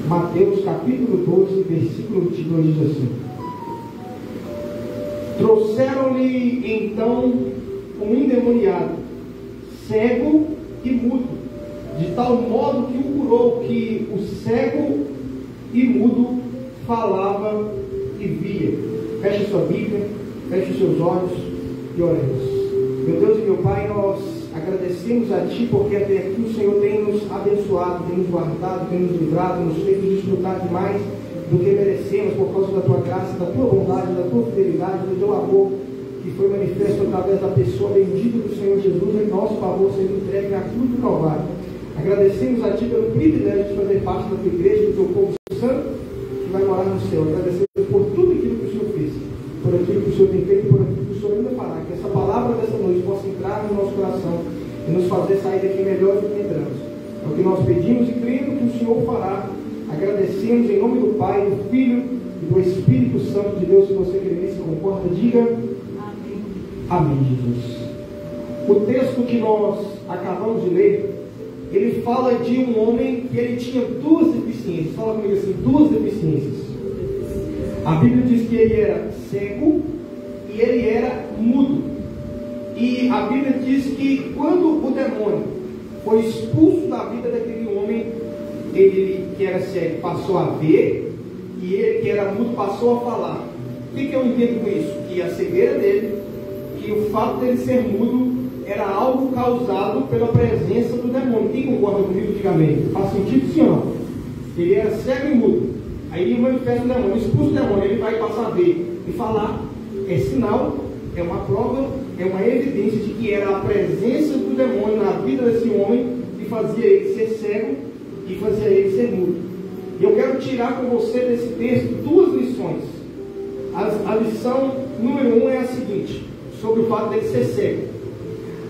Mateus capítulo 12, versículo 22 diz assim: trouxeram-lhe então um endemoniado, cego e mudo, de tal modo que o curou, que o cego e mudo falava e via. Feche sua Bíblia, feche os seus olhos e oremos. Meu Deus e meu Pai, nós agradecemos a Ti, porque até aqui o Senhor tem nos abençoado, tem nos guardado, tem nos livrado, nos feito desfrutar de mais do que merecemos, por causa da Tua graça, da Tua bondade, da Tua fidelidade, do Teu amor, que foi manifesto através da pessoa bendita do Senhor Jesus, em nosso favor, sendo entregue na cruz do Calvário. Agradecemos a Ti pelo privilégio de fazer parte da Tua igreja, do Teu povo santo, que vai morar no céu. Agradecemos por tudo aquilo que o Senhor fez, por aquilo que o Senhor tem feito, por aquilo que o Senhor ainda fará. Que essa palavra dessa noite possa entrar no nosso coração e nos fazer sair daqui melhor do que entramos. É o que nós pedimos e cremos que o Senhor fará. Agradecemos em nome do Pai, do Filho e do Espírito Santo de Deus. Se você crê nisso, concorda, diga amém. Amém, Jesus. O texto que nós acabamos de ler, ele fala de um homem que ele tinha duas deficiências. Fala comigo assim, duas deficiências. A Bíblia diz que ele era cego e ele era mudo. E a Bíblia diz que quando o demônio foi expulso da vida daquele homem, ele que era cego passou a ver, e ele que era mudo passou a falar. O que eu entendo com isso? Que a cegueira dele, que o fato dele ser mudo, era algo causado pela presença do demônio. Quem concorda comigo, diga amém. Faz sentido, sim ou não? Ele era cego e mudo. Aí ele manifesta o demônio, expulsa o demônio, ele vai passar a ver e falar. É sinal, é uma prova, é uma evidência de que era a presença do demônio na vida desse homem que fazia ele ser cego e fazia ele ser mudo. E eu quero tirar com você desse texto duas lições. A lição número 1 é a seguinte, sobre o fato dele ser cego.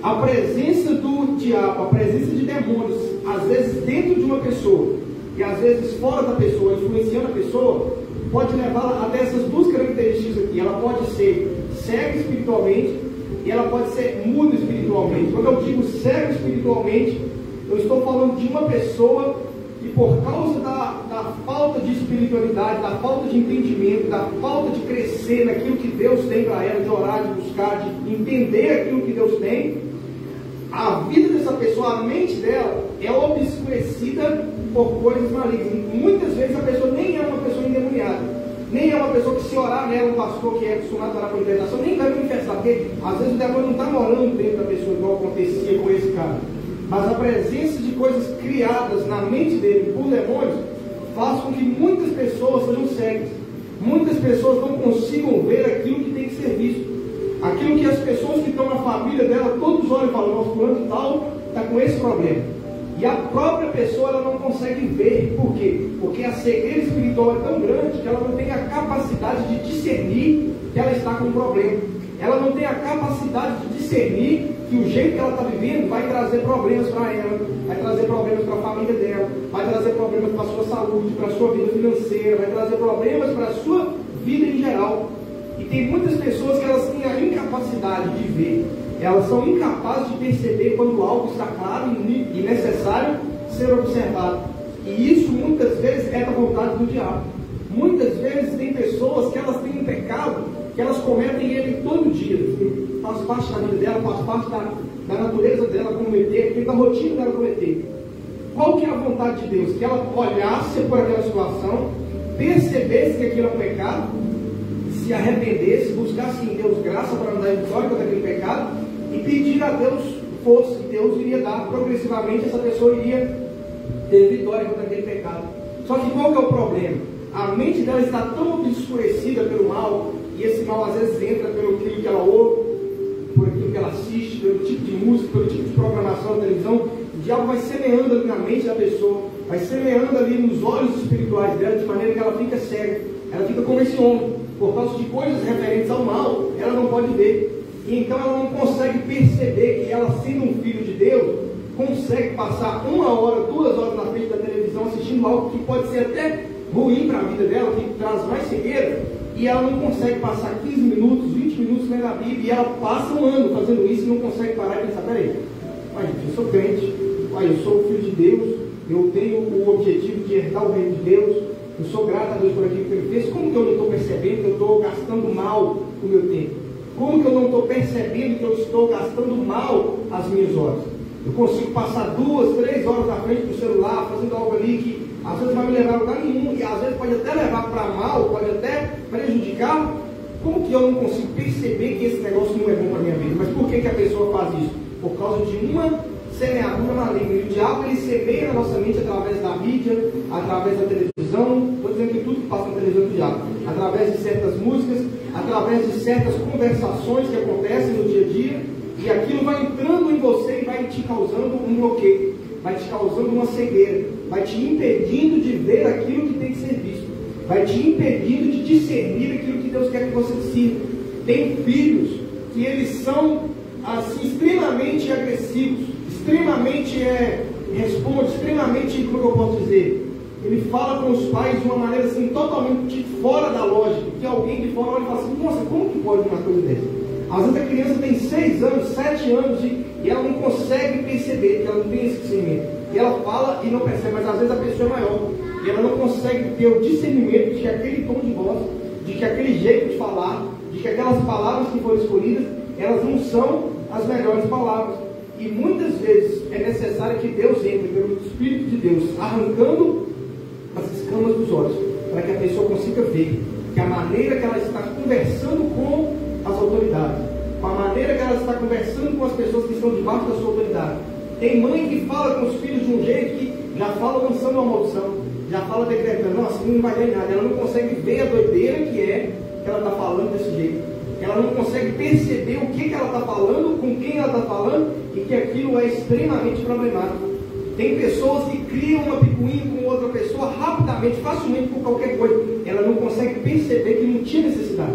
A presença do diabo, a presença de demônios, às vezes dentro de uma pessoa e às vezes fora da pessoa, influenciando a pessoa, pode levá-la até essas duas características aqui. Ela pode ser cega espiritualmente e ela pode ser muda espiritualmente. Quando eu digo cega espiritualmente, eu estou falando de uma pessoa que, por causa da falta de espiritualidade, da falta de entendimento, da falta de crescer naquilo que Deus tem para ela, de orar, de buscar, de entender aquilo que Deus tem, a vida dessa pessoa, a mente dela é obscurecida por coisas malignas. Muitas vezes a pessoa nem é uma pessoa endemoniada, nem é uma pessoa que, se orar nela, um pastor que é acostumado a orar com libertação, nem vai manifestar, porque às vezes o demônio não está morando dentro da pessoa, igual acontecia com esse cara. Mas a presença de coisas criadas na mente dele por demônios faz com que muitas pessoas sejam cegas. Muitas pessoas não consigam ver aquilo que tem que ser visto. Aquilo que as pessoas que estão na família dela, todos olham e falam, nosso fulano de tal está com esse problema. E a própria pessoa ela não consegue ver. Por quê? Porque a cegueira espiritual é tão grande que ela não tem a capacidade de discernir que ela está com um problema. Ela não tem a capacidade de discernir que o jeito que ela está vivendo vai trazer problemas para ela, vai trazer problemas para a família dela, vai trazer problemas para a sua saúde, para a sua vida financeira, vai trazer problemas para a sua vida em geral. E tem muitas pessoas que elas têm a incapacidade de ver, elas são incapazes de perceber quando algo está claro e necessário ser observado. E isso muitas vezes é da vontade do diabo. Muitas vezes tem pessoas que elas têm um pecado, que elas cometem ele todo dia, faz parte da vida dela, faz parte da natureza dela cometer, da rotina dela cometer. Qual que é a vontade de Deus? Que ela olhasse por aquela situação, percebesse que aquilo é um pecado, se arrependesse, buscasse em Deus graça para andar em vitória com aquele pecado e pedir a Deus força, e Deus iria dar progressivamente, essa pessoa iria ter vitória contra aquele pecado. Só que qual que é o problema? A mente dela está tão obscurecida pelo mal, e esse mal às vezes entra pelo aquilo que ela ouve, por aquilo que ela assiste, pelo tipo de música, pelo tipo de programação da televisão. O diabo vai semeando ali na mente da pessoa, vai semeando ali nos olhos espirituais dela, de maneira que ela fica cega, ela fica como esse homem, por causa de coisas referentes ao mal, ela não pode ver, e então ela não consegue perceber que ela, sendo um filho de Deus, consegue passar 1 hora, 2 horas na frente da televisão assistindo algo que pode ser até ruim para a vida dela, que traz mais cegueira, e ela não consegue passar 15 minutos, 20 minutos lendo a Bíblia, e ela passa um ano fazendo isso e não consegue parar e pensar, peraí, pai, eu sou crente, pai, eu sou filho de Deus, eu tenho o objetivo de herdar o reino de Deus, eu sou grato a Deus por aquilo que Ele fez. Como que eu não estou percebendo que eu estou gastando mal o meu tempo? Como que eu não estou percebendo que eu estou gastando mal as minhas horas? Eu consigo passar 2, 3 horas na frente do celular, fazendo algo ali que às vezes vai me levar a lugar nenhum, e às vezes pode até levar para mal, pode até prejudicar. Como que eu não consigo perceber que esse negócio não é bom para a minha vida? Mas por que a pessoa faz isso? Por causa de uma semeadura maligna. E o diabo, ele semeia na nossa mente através da mídia, através da televisão. Estou dizendo que tudo que passa na televisão é do diabo. Através de certas músicas, através de certas conversações que acontecem no dia a dia. E aquilo vai entrando em você e vai te causando um bloqueio, vai te causando uma cegueira, vai te impedindo de ver aquilo que tem que ser visto, vai te impedindo de discernir aquilo que Deus quer que você sirva. Tem filhos que eles são assim extremamente agressivos, extremamente extremamente, como eu posso dizer, ele fala com os pais de uma maneira assim totalmente fora da lógica, que alguém de fora olha e fala assim: nossa, como que pode uma coisa dessa? Às vezes a criança tem 6 anos, 7 anos e ela não consegue perceber, que ela não tem esse discernimento. E ela fala e não percebe, mas às vezes a pessoa é maior e ela não consegue ter o discernimento de que aquele tom de voz, de que aquele jeito de falar, de que aquelas palavras que foram escolhidas, elas não são as melhores palavras. E muitas vezes é necessário que Deus entre pelo Espírito de Deus, arrancando as escamas dos olhos, para que a pessoa consiga ver que a maneira que ela está conversando com as autoridades, com a maneira que ela está conversando com as pessoas que estão debaixo da sua autoridade. Tem mãe que fala com os filhos de um jeito que já fala lançando uma maldição, já fala decretando: não, assim não vai dar em nada. Ela não consegue ver a doideira que ela está falando desse jeito. Ela não consegue perceber o que ela está falando, com quem ela está falando, e que aquilo é extremamente problemático. Tem pessoas que criam uma picuinha com outra pessoa rapidamente, facilmente, por qualquer coisa. Ela não consegue perceber que não tinha necessidade.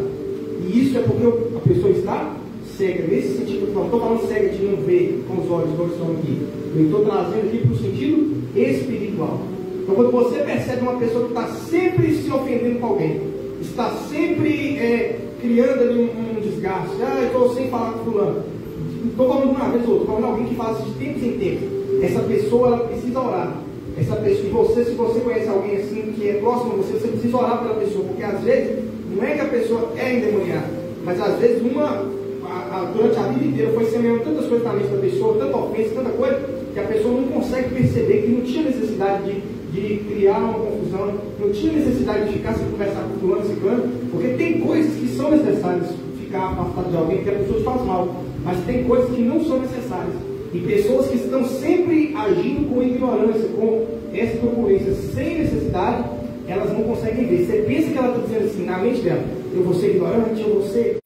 E isso é porque a pessoa está cega. Nesse sentido, não estou falando cega de não ver com os olhos, igual estão aqui. Eu estou trazendo aqui para o sentido espiritual. Então, quando você percebe uma pessoa que está sempre se ofendendo com alguém, está sempre criando ali um desgaste: eu estou sem falar com fulano, estou falando uma vez ou outra, estou falando alguém que faz isso de tempos em tempos. Essa pessoa, ela precisa orar. Essa pessoa, se você conhece alguém assim que é próximo a você, você precisa orar pela pessoa, porque às vezes não é que a pessoa é endemoniada, mas às vezes durante a vida inteira foi semeando tantas coisas na mente da pessoa, tanta ofensa, tanta coisa, que a pessoa não consegue perceber que não tinha necessidade de criar uma confusão, não tinha necessidade de ficar sem conversar com fulano, ciclano, porque tem coisas que são necessárias ficar afastado de alguém, porque a pessoa faz mal, mas tem coisas que não são necessárias. E pessoas que estão sempre agindo com ignorância, com essa turbulência, sem necessidade, elas não conseguem ver. Você pensa que ela está dizendo assim na mente dela: eu vou ser ignorante, eu vou ser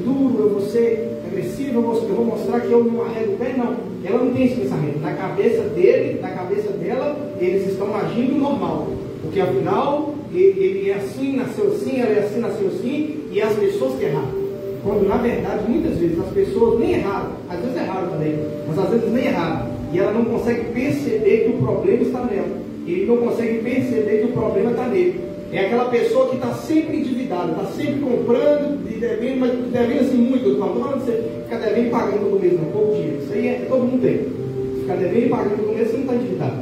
duro, eu vou ser agressivo, eu vou mostrar que eu não arrego o pé. Não, ela não tem esse pensamento. Na cabeça dele, na cabeça dela, eles estão agindo normal, porque afinal ele é assim, nasceu assim, ela é assim, nasceu assim, e as pessoas que erraram. Quando na verdade, muitas vezes, as pessoas nem erraram, às vezes erraram também, mas às vezes nem erraram, e ela não consegue perceber que o problema está nela, ele não consegue perceber que o problema está nele. É aquela pessoa que está sempre endividada, está sempre comprando e devendo, mas devendo assim muito. Eu não estou falando de você ficar devendo e pagando todo mês, não, pouco dinheiro, isso aí todo mundo tem. Ficar devendo e pagando todo mês, você não está endividado.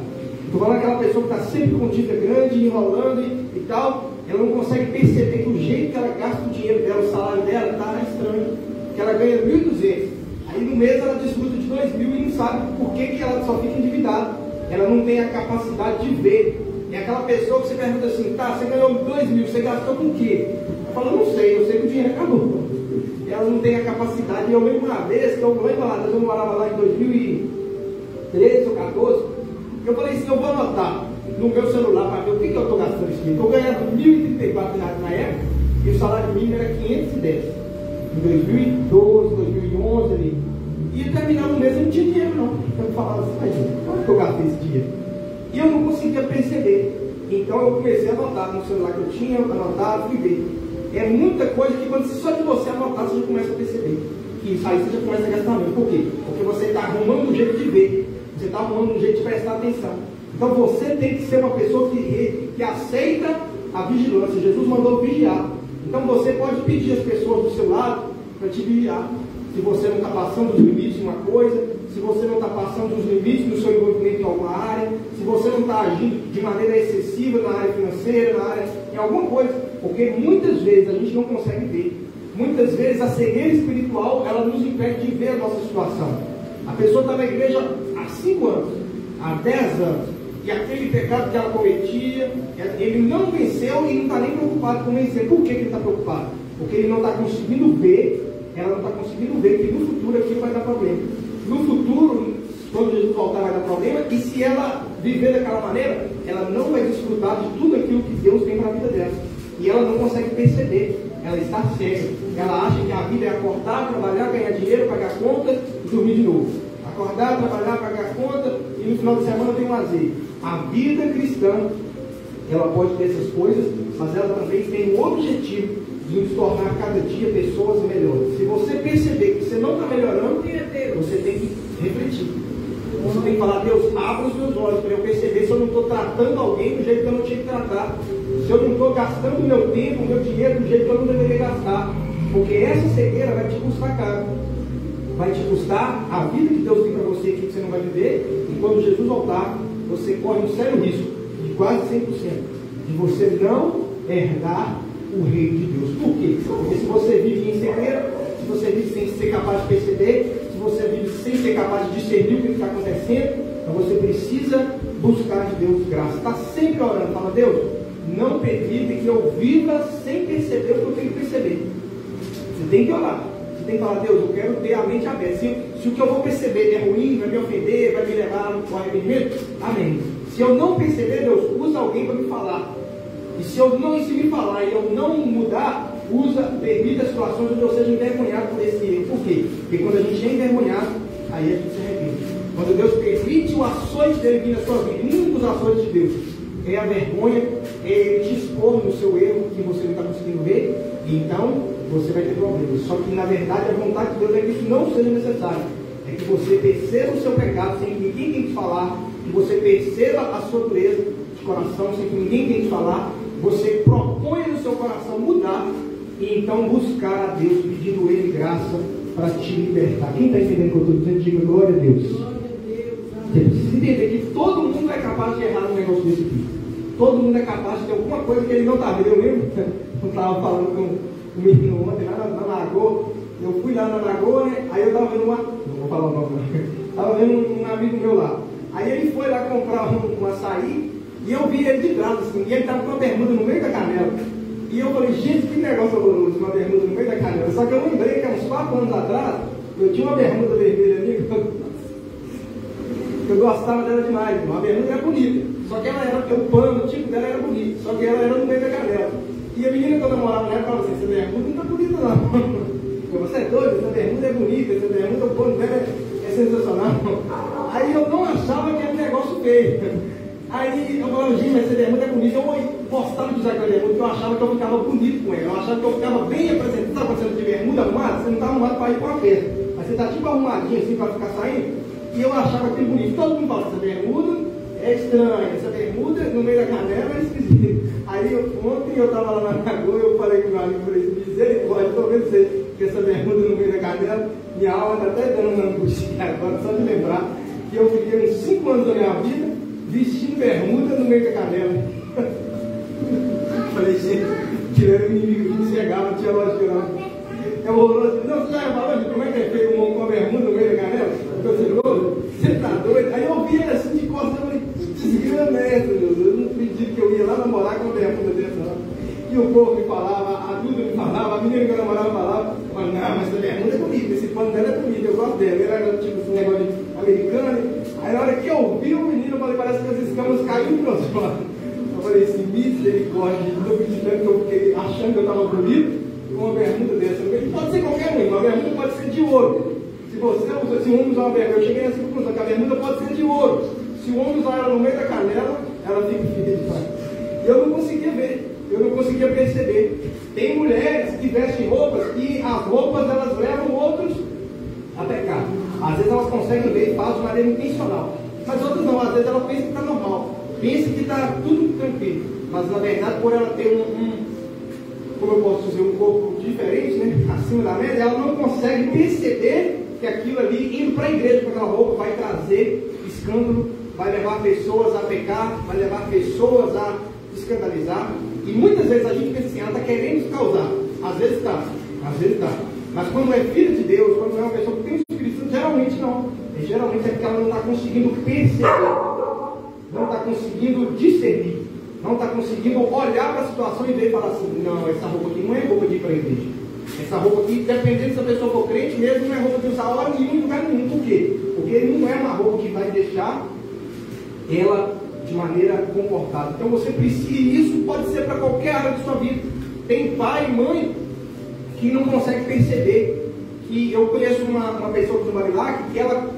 Estou falando daquela pessoa que está sempre com dívida grande, enrolando e tal. Ela não consegue perceber que o jeito que ela gasta o dinheiro dela, o salário dela, está estranho. Que ela ganha 1.200, aí no mês ela desfruta de 2.000 e não sabe por que ela só fica endividada. Ela não tem a capacidade de ver. É aquela pessoa que você pergunta assim: tá, você ganhou 2.000, você gastou com o quê? Ela fala: não sei, eu sei que o dinheiro acabou. Ela não tem a capacidade. Eu lembro uma vez que eu morava lá em 2013 ou 2014, eu falei assim: eu vou anotar no meu celular para ver o que eu estou gastando esse dinheiro. Eu ganhava R$1.034 na época e o salário mínimo era 510. Em 2012, 2011 ali. E terminava o mês eu não tinha dinheiro não. Então eu falava assim: mas como que eu gastei esse dinheiro? E eu não conseguia perceber. Então eu comecei a anotar no celular que eu tinha, anotava, fui ver. É muita coisa que quando só de você anotar, você já começa a perceber. Que isso aí você já começa a gastar mesmo. Por quê? Porque você está arrumando um jeito de ver. Você está arrumando um jeito de prestar atenção. Então você tem que ser uma pessoa que aceita a vigilância. Jesus mandou vigiar. Então você pode pedir às pessoas do seu lado para te vigiar. Se você não está passando os limites de uma coisa, se você não está passando os limites do seu envolvimento em alguma área, se você não está agindo de maneira excessiva na área financeira, na área, em alguma coisa, porque muitas vezes a gente não consegue ver. Muitas vezes a cegueira espiritual, ela nos impede de ver a nossa situação. A pessoa está na igreja há 5 anos, há 10 anos, e aquele pecado que ela cometia, ele não venceu e não está nem preocupado com vencer. Por que ele está preocupado? Porque ele não está conseguindo ver, ela não está conseguindo ver que no futuro aquilo vai dar problema. No futuro, quando Jesus voltar, vai dar problema, e se ela viver daquela maneira, ela não vai desfrutar de tudo aquilo que Deus tem para a vida dela. E ela não consegue perceber, ela está cega. Ela acha que a vida é acordar, trabalhar, ganhar dinheiro, pagar conta e dormir de novo. Acordar, trabalhar, pagar conta e no final de semana tem um lazer. A vida cristã, ela pode ter essas coisas, mas ela também tem um objetivo de nos tornar cada dia pessoas melhores. Se você perceber que você não está melhorando, você tem que refletir. Você tem que falar: Deus, abra os meus olhos para eu perceber se eu não estou tratando alguém do jeito que eu não tinha que tratar, se eu não estou gastando o meu tempo, o meu dinheiro do jeito que eu não deveria gastar, porque essa cegueira vai te custar caro. Vai te custar a vida que Deus tem para você aqui, que você não vai viver, e quando Jesus voltar, você corre um sério risco de quase 100% de você não herdar o reino de Deus. Por quê? Porque se você vive em cegueira, se você vive sem ser capaz de perceber, se você vive sem ser capaz de discernir o que está acontecendo, então você precisa buscar de Deus graça. Está sempre orando, fala: Deus, não permita que eu viva sem perceber o que eu tenho que perceber. Você tem que orar. Você tem que falar: Deus, eu quero ter a mente aberta. Se o que eu vou perceber é ruim, vai me ofender, vai me levar ao arrependimento, amém. Se eu não perceber, Deus, usa alguém para me falar. E se me falar e eu não mudar, permita situações onde eu seja envergonhado por esse erro. Por quê? Porque quando a gente é envergonhado, aí a gente se arrepende. Quando Deus permite o açoite dele vir na sua vida, um dos açoites de Deus é a vergonha, é ele te expor no seu erro que você não está conseguindo ver, e então você vai ter problemas. Só que na verdade a vontade de Deus é que isso não seja necessário. É que você perceba o seu pecado sem que ninguém tenha que falar, que você perceba a sua dureza de coração sem que ninguém tenha que falar, você proponha no seu coração mudar e então buscar a Deus, pedindo Ele graça para te libertar. Quem está entendendo o que eu estou dizendo, diga glória a Deus. Você precisa entender que todo mundo é capaz de errar num negócio desse tipo. Todo mundo é capaz de ter alguma coisa que ele não está vendo. Eu lembro, eu estava falando com o menino ontem lá na Lagoa. Eu fui lá na Lagoa, né? Aí eu estava vendo não vou falar o nome, estava vendo um amigo meu lá. Aí ele foi lá comprar um açaí e eu vi ele de braço assim, e ele estava com uma bermuda no meio da canela. E eu falei: gente, que negócio horroroso, uma bermuda no meio da canela. Só que eu lembrei que há uns 4 anos atrás eu tinha uma bermuda vermelha ali que eu gostava dela demais. A bermuda era bonita, só que ela era, o pano, o tipo dela era bonito, só que ela era no meio da canela. E a menina que eu namorava nela falava assim: essa bermuda não está bonita não. Você é doido, essa bermuda é bonita, essa bermuda, o pano dela é sensacional. Aí eu não achava que era um negócio feio. Aí eu falava: gente, essa bermuda é bonita. Eu gostava de usar aquela bermuda, porque eu achava que eu ficava bonito com ela. Eu achava que eu ficava bem apresentado. Sabe quando você não de bermuda arrumada? Você não está arrumado para ir para uma festa, mas você está tipo arrumadinho assim para ficar saindo. E eu achava aquilo bonito. Todo mundo fala: essa bermuda é estranha, essa bermuda no meio da canela é esquisita. Aí ontem eu estava lá na Lagoa, eu falei com o meu amigo, falei: misericórdia, estou vendo você que essa bermuda no meio da canela, minha alma está até dando uma angústia agora, só de lembrar que eu fiquei uns 5 anos da minha vida vestindo bermuda no meio da canela. Falei: gente, tirando o inimigo que cegava, não tinha lógica não. É horroroso. Não, você já falou como é que é feito com a bermuda no meio da canela? Eu falei: você está doido? Aí eu vi ele assim de costas, eu falei: desgrama essa, meu Deus. Eu não acredito que eu ia lá namorar com uma bermuda dessa não. E o povo me falava, a Duda me falava, a menina que eu namorava falava: não, mas essa bermuda é bonita, esse pano dela é bonito, eu gosto dela. Ela era tipo esse negócio de americano. Aí na hora que eu vi o menino, eu falei: parece que as escamas caíram para os olhos. Eu falei assim: misericórdia, eu acreditando que eu fiquei achando que eu estava bonito com uma bermuda dessa. Pode ser qualquer uma bermuda pode ser de ouro. Se o homem usar uma bermuda, eu cheguei nessa conclusão, que a bermuda pode ser de ouro. Se o homem usar ela no meio da canela, ela fica feia de paz. E eu não conseguia ver, eu não conseguia perceber. Tem mulheres que vestem roupas e as roupas elas levam outros a pecar. Às vezes elas conseguem ver e fazem de maneira intencional, mas outras não. Às vezes ela pensa que está normal, pensa que está tudo tranquilo, mas na verdade, por ela ter como eu posso dizer, um corpo diferente, né, acima da média, ela não consegue perceber que aquilo ali, indo para a igreja com aquela roupa, vai trazer escândalo, vai levar pessoas a pecar, vai levar pessoas a escandalizar. E muitas vezes a gente pensa assim, ela está querendo causar. Às vezes está, às vezes está. Mas quando é filho de Deus, quando é uma pessoa que tem o Espírito Santo, geralmente não. E geralmente é porque ela não está conseguindo perceber, não está conseguindo discernir, não está conseguindo olhar para a situação e ver e falar assim, não, essa roupa aqui não é roupa de ir para a igreja. Essa roupa aqui, dependendo se a pessoa for crente mesmo, não é roupa de usar hora nenhuma em lugar nenhum. Por quê? Porque não é uma roupa que vai deixar ela de maneira comportada. Então você precisa, e isso pode ser para qualquer área da sua vida. Tem pai e mãe que não consegue perceber. Que eu conheço uma pessoa que trabalha lá, que ela,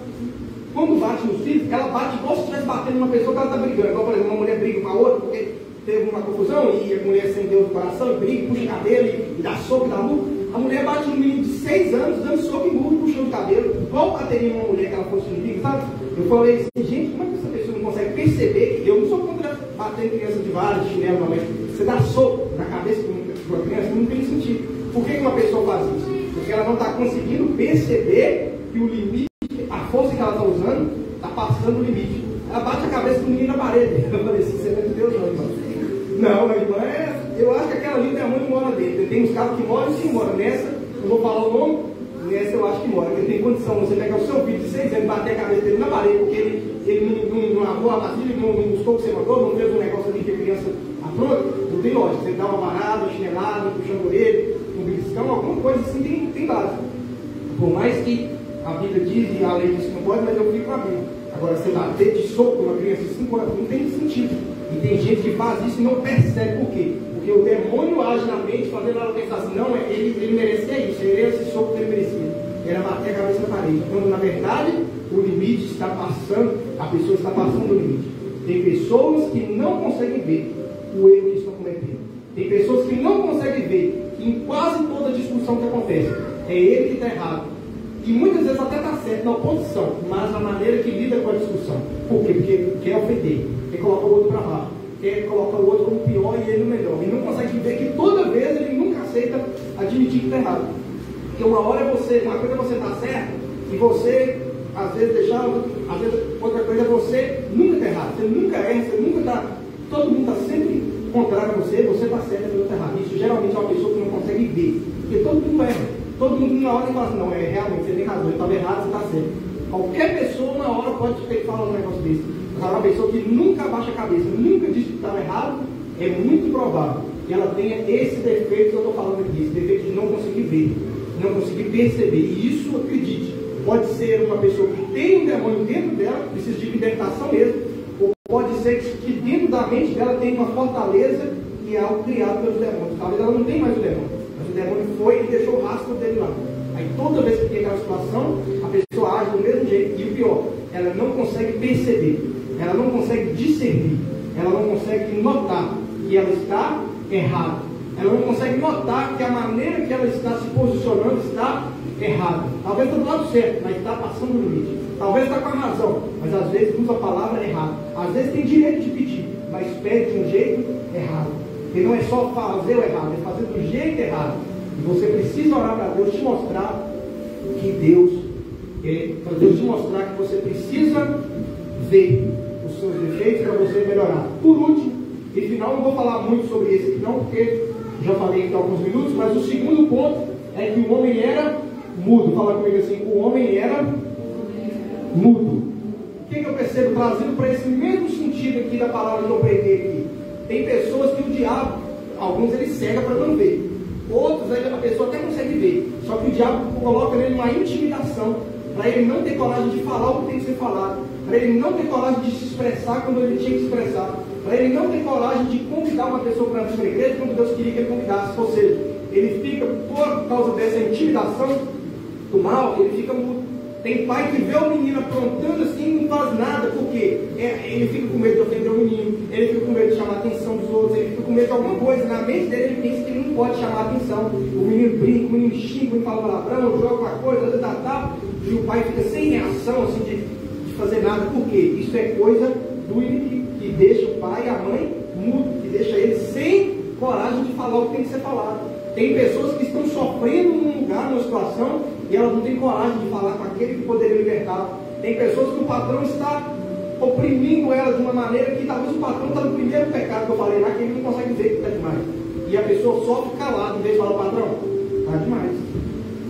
quando bate nos filhos, ela bate igual se estivesse batendo numa pessoa que ela está brigando. Igual, por exemplo, uma mulher briga com a outra porque teve uma confusão e a mulher sem Deus no coração e briga, puxa o cabelo e dá soco e dá murro. A mulher bate no menino de 6 anos, dando soco e murro, puxando o cabelo, igual bateria uma mulher que ela fosse inimiga, sabe? Eu falei assim, gente, como é que essa pessoa não consegue perceber que eu não sou contra bater em criança de vara, de chinelo, não, mas você dá soco na cabeça de uma criança, não tem sentido. Por que uma pessoa faz isso? Porque ela não está conseguindo perceber que o limite, a força que ela está usando, está passando o limite. Ela bate a cabeça do menino na parede. Eu falei assim, você não é de Deus não, irmão. Não, minha irmã, eu acho que aquela ali é muito mora dentro. Tem uns caras que moram e sim moram. Nessa, não vou falar o nome, nessa eu acho que mora. Porque tem condição, você pegar o seu filho de 6 anos e bater a cabeça dele na parede, porque ele não lavou a vasilha, não buscou o que você mandou, não fez um negócio ali que a criança apronta, não tem lógica. Você dá uma varada, uma chinelada, puxando ele, um beliscão, alguma coisa assim, tem base. Por mais que a Bíblia diz e a lei diz que não pode, mas eu fico com a Bíblia. Agora, você bater de soco uma criança de 5 anos, não tem sentido. E tem gente que faz isso e não percebe por quê. Porque o demônio age na mente, fazendo ela pensar assim, não, ele merecia isso, ele esse soco que ele merecia. Era bater a cabeça na parede. Quando na verdade o limite está passando, a pessoa está passando o limite. Tem pessoas que não conseguem ver o erro que estão cometendo. Tem pessoas que não conseguem ver que em quase toda discussão que acontece, é ele que está errado. E muitas vezes até está certo na oposição, mas na maneira que lida com a discussão. Por quê? Porque quer ofender, quer colocar o outro para baixo, quer colocar o outro como pior e ele o melhor. E não consegue ver que toda vez ele nunca aceita admitir que está errado. Porque uma hora uma coisa é você estar certo, e você, às vezes, às vezes outra coisa é você nunca está errado, você nunca erra, você nunca está, todo mundo está sempre contrário a você está certo e você está errado. Isso geralmente é uma pessoa que não consegue ver, porque todo mundo erra. Todo mundo na hora fala assim, não, realmente, você tem razão, eu estava errado, você está certo. Qualquer pessoa na hora pode ter falado um negócio desse. Agora, uma pessoa que nunca abaixa a cabeça, nunca diz que estava errado, é muito provável que ela tenha esse defeito que eu estou falando aqui, esse defeito de não conseguir ver, não conseguir perceber. E isso, acredite, pode ser uma pessoa que tem um demônio dentro dela, precisa de libertação mesmo, ou pode ser que dentro da mente dela tem uma fortaleza que é algo criado pelos demônios. Talvez ela não tenha mais o demônio. Mas o demônio foi e deixou o rastro dele lá. Aí toda vez que tem aquela situação, a pessoa age do mesmo jeito. E o pior, ela não consegue perceber, ela não consegue discernir, ela não consegue notar que ela está errada. Ela não consegue notar que a maneira que ela está se posicionando está errada. Talvez está do lado certo, mas está passando o limite. Talvez está com a razão, mas às vezes usa a palavra errada. Às vezes tem direito de pedir, mas pede de um jeito errado. E não é só fazer o errado, é fazer do jeito errado. E você precisa orar para Deus te mostrar que Deus para Deus te mostrar que você precisa ver os seus defeitos para você melhorar. Por último, e final, não vou falar muito sobre esse aqui não, porque já falei aqui há alguns minutos, mas o segundo ponto é que o homem era mudo. Fala comigo assim, o homem era mudo. O que eu percebo trazendo para esse mesmo sentido aqui da palavra que eu preguei aqui? Tem pessoas que o diabo, alguns ele cega para não ver, outros a pessoa até consegue ver, só que o diabo coloca nele uma intimidação, para ele não ter coragem de falar o que tem que ser falado, para ele não ter coragem de se expressar quando ele tinha que se expressar, para ele não ter coragem de convidar uma pessoa para a igreja quando Deus queria que ele convidasse. Ou seja, ele fica, por causa dessa intimidação do mal, ele fica mudo. Tem pai que vê o menino aprontando assim e não faz nada, porque ele fica com medo de ofender o menino, ele fica com medo de chamar a atenção dos outros, ele fica com medo de alguma coisa. Na mente dele ele pensa que ele não pode chamar a atenção. O menino brinca, o menino xinga, o menino fala palavrão, joga uma coisa, às vezes dá, e o pai fica sem reação assim, de fazer nada. Por quê? Isso é coisa do inimigo, que deixa o pai e a mãe mudo, que deixa ele sem coragem de falar o que tem que ser falado. Tem pessoas que estão sofrendo num lugar, numa situação, e elas não têm coragem de falar com aquele que poderia libertar. Tem pessoas que o patrão está oprimindo elas de uma maneira que talvez o patrão está no primeiro pecado que eu falei lá, que ele não consegue ver que está demais. E a pessoa sofre calada, em vez de falar, patrão, está demais.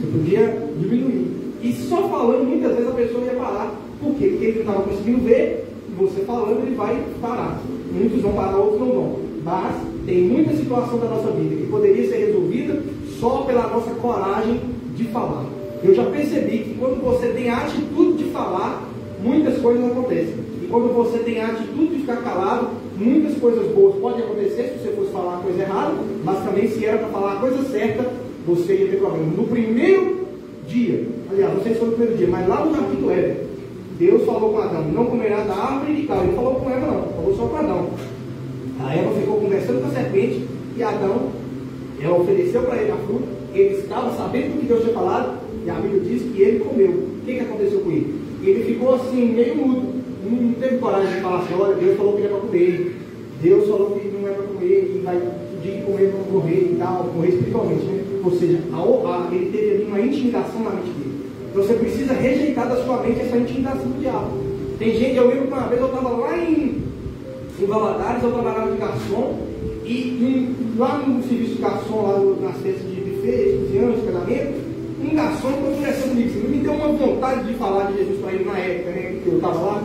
Você podia diminuir. E só falando, muitas vezes a pessoa ia parar. Por quê? Porque ele não estava conseguindo ver, e você falando, ele vai parar. Muitos vão parar, outros não vão. Mas tem muita situação da nossa vida que poderia ser resolvida só pela nossa coragem de falar. Eu já percebi que quando você tem a atitude de falar, muitas coisas acontecem. E quando você tem a atitude de ficar calado, muitas coisas boas podem acontecer se você fosse falar a coisa errada, mas também se era para falar a coisa certa, você ia ter problema. No primeiro dia, aliás, não sei se foi no primeiro dia, mas lá no jardim do Éden, Deus falou com Adão, não comerá da árvore de tal. Ele falou com Eva não, falou só com Adão. A Eva ficou conversando com a serpente e Adão, ela ofereceu para ele a fruta, ele estava sabendo do que Deus tinha falado, e a Bíblia diz que ele comeu. O que aconteceu com ele? Ele ficou assim, meio mudo, não teve coragem de falar assim, olha, Deus falou que ele é para comer, Deus falou que não é para comer, e vai pedir que comer para morrer e tal, morrer espiritualmente, né? Ou seja, ele teve ali uma intimidação na mente dele. Então você precisa rejeitar da sua mente essa intimidação do diabo. Tem gente, eu lembro que uma vez eu estava lá em Valadares, eu trabalhava de garçom, e lá no serviço de garçom, lá nas festas de buffet, 15 anos, de casamento, um garçom ficou conversando comigo, assim, me deu uma vontade de falar de Jesus para ele na época, né, que eu estava lá.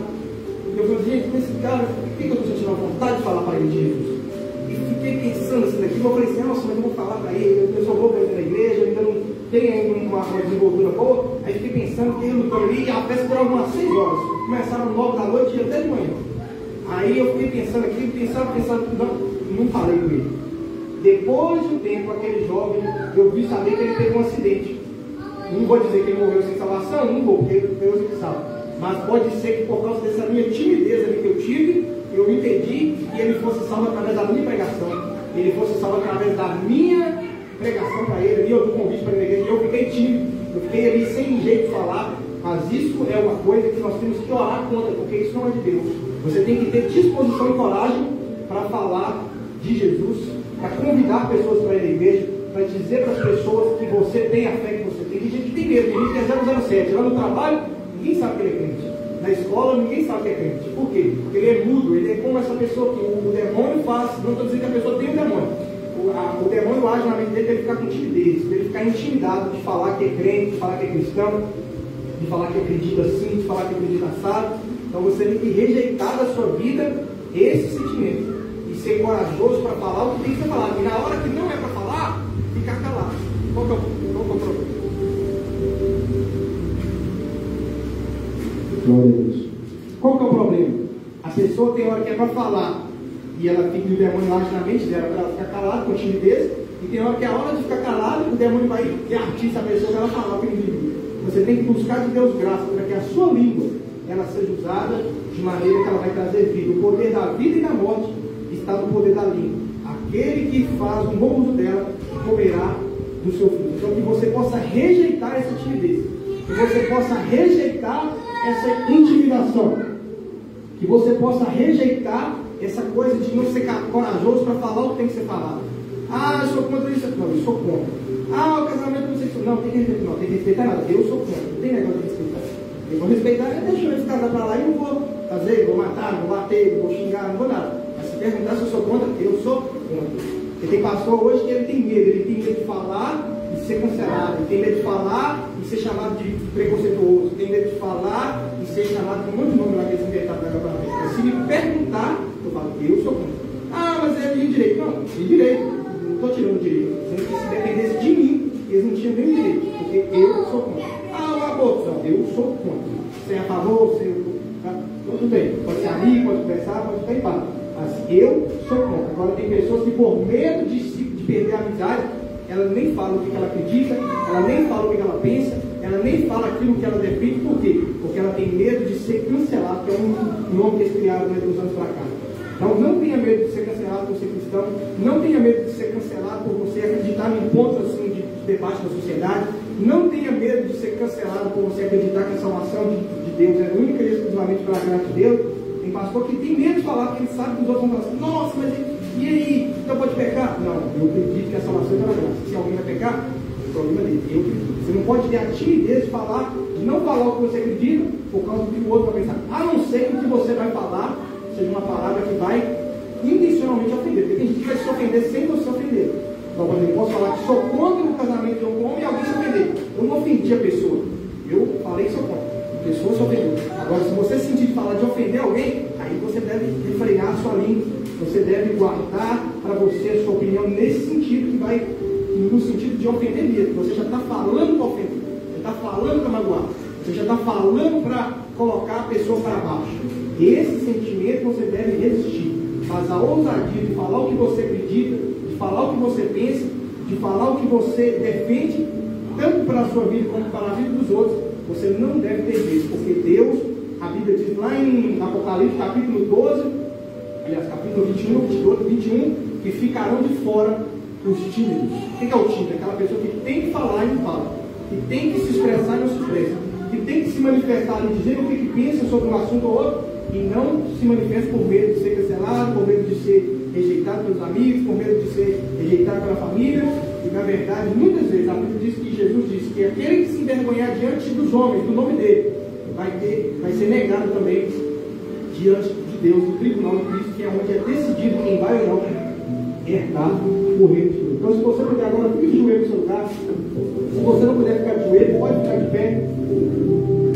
E eu falei, gente, com esse cara, por que eu estou sentindo uma vontade de falar para ele de Jesus? E fiquei pensando assim daqui, eu falei assim, nossa, mas eu vou falar para ele, eu só vou para ele na igreja, eu ainda não tenho ainda uma desenvoltura boa. Aí fiquei pensando que ele lutando ali, e a festa durava umas 6 horas, começaram 9 da noite e até de manhã. Aí eu fiquei pensando aqui, pensando, não falei com ele. Depois de um tempo, aquele jovem, eu vi saber que ele teve um acidente. Não vou dizer que ele morreu sem salvação, não vou, porque Deus é que sabe. Mas pode ser que por causa dessa minha timidez ali que eu tive, eu impedi que ele fosse salvo através da minha pregação. Ele fosse salvo através da minha pregação para ele, ali eu dou convite para ele, eu fiquei tímido, eu fiquei ali sem jeito de falar. Mas isso é uma coisa que nós temos que orar contra, porque isso não é de Deus. Você tem que ter disposição e coragem para falar de Jesus, para convidar pessoas para ir à igreja, para dizer para as pessoas que você tem a fé que você tem. Tem gente que tem medo, tem gente que é 007. Lá no trabalho, ninguém sabe que ele é crente. Na escola, ninguém sabe que é crente. Por quê? Porque ele é mudo, ele é como essa pessoa que o demônio faz. Não estou dizendo que a pessoa tem um demônio. O demônio age na mente dele para ele ficar com timidez, para ele ficar intimidado de falar que é crente, de falar que é cristão, de falar que acredita assim, de falar que acredita assado. Então você tem que rejeitar da sua vida esse sentimento e ser corajoso para falar o que tem que ser falado. E na hora que não é para falar, ficar calado. Qual que é o problema? Glória a Deus. Qual que é o problema? A pessoa tem hora que é para falar e ela fica, o demônio age na mente dela para ela ficar calada, com timidez, e tem hora que a hora de ficar calada, o demônio vai reartir essa pessoa para ela falar o que ele vive. Você tem que buscar de Deus graça para que a sua língua ela seja usada de maneira que ela vai trazer vida. O poder da vida e da morte está no poder da língua. Aquele que faz um bom uso dela comerá do seu fruto. Então que você possa rejeitar essa timidez, que você possa rejeitar essa intimidação, que você possa rejeitar essa coisa de não ser corajoso para falar o que tem que ser falado. Ah, eu sou contra isso. Não, eu sou contra. Ah, o casamento não sei se não, tem que respeitar. Não, tem que respeitar nada. Eu sou contra. Não tem negócio de respeitar. Eu vou respeitar, deixa eu casar para lá e não vou fazer, vou matar, não vou bater, não vou xingar, não vou nada. Mas se perguntar se eu sou contra, eu sou contra. Porque tem pastor hoje que ele tem medo de falar e ser cancelado, ele tem medo de falar e ser chamado de preconceituoso, tem medo de falar e ser chamado de um monte de nome lá que eles inventaram da frente. Mas se me perguntar, eu falo, eu sou contra. Ah, mas é de direito. Não, de direito. Não estou tirando o direito. Se dependesse de mim, eles não tinham nenhum direito, porque eu sou contra. Ah, o aborto, não, eu sou contra. Você é a favor, você... Tá? Tudo bem, pode ser amigo, pode conversar, pode ficar em paz. Mas eu sou contra. Agora tem pessoas que por medo de perder a amizade, ela nem fala o que ela acredita, ela nem fala o que ela pensa, ela nem fala aquilo que ela defende. Por quê? Porque ela tem medo de ser cancelada, que é um nome que eles criaram dos anos para cá. Então não tenha medo de ser cancelado por ser cristão, não tenha medo de ser cancelado por você acreditar em pontos assim de debate da sociedade, não tenha medo de ser cancelado por você acreditar que a salvação de Deus é única e exclusivamente pela graça de Deus. Tem pastor que tem medo de falar, porque ele sabe que os outros vão falar assim, nossa, mas e aí? Então pode pecar? Não, eu acredito que a salvação é pela graça. Se alguém vai pecar, o problema dele. Eu acredito. Se Você não pode ter a timidez de falar, de não falar o que você acredita, por causa do que o outro vai pensar. A não ser que o que você vai falar seja uma palavra que vai intencionalmente ofender. Porque tem gente que vai se ofender sem você ofender. Então, por exemplo, eu posso falar que sou contra o casamento de um homem e alguém se ofender. Eu não ofendi a pessoa. Eu falei que sou contra. A pessoa se ofendeu. Agora, se você sentir de falar de ofender alguém, aí você deve refrear a sua língua. Você deve guardar para você a sua opinião nesse sentido, que vai no sentido de ofender mesmo. Você já está falando para ofender. Você está falando para magoar. Você já está falando para colocar a pessoa para baixo. Esse sentimento você deve resistir. Mas a ousadia de falar o que você acredita, de falar o que você pensa, de falar o que você defende, tanto para a sua vida como para a vida dos outros, você não deve ter medo, porque Deus, a Bíblia diz lá em Apocalipse capítulo 12, aliás, capítulo 21, que ficarão de fora os tímidos. O que é o tímido? Aquela pessoa que tem que falar e não fala, que tem que se expressar e não se expressa, que tem que se manifestar e dizer o que pensa sobre um assunto ou outro, e não se manifesta por medo de ser cancelado, por medo de ser rejeitado pelos amigos, por medo de ser rejeitado pela família. E na verdade, muitas vezes, a Bíblia diz que Jesus disse que aquele que se envergonhar diante dos homens, do nome dele, vai ser negado também diante de Deus, no tribunal de Cristo, que é onde é decidido quem vai ou não herdar o reino de Deus. Então, se você puder agora, fique de joelho no seu lugar. Se você não puder ficar de joelho, pode ficar de pé,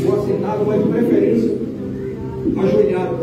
ou assentado, mas de preferência ajoelhado.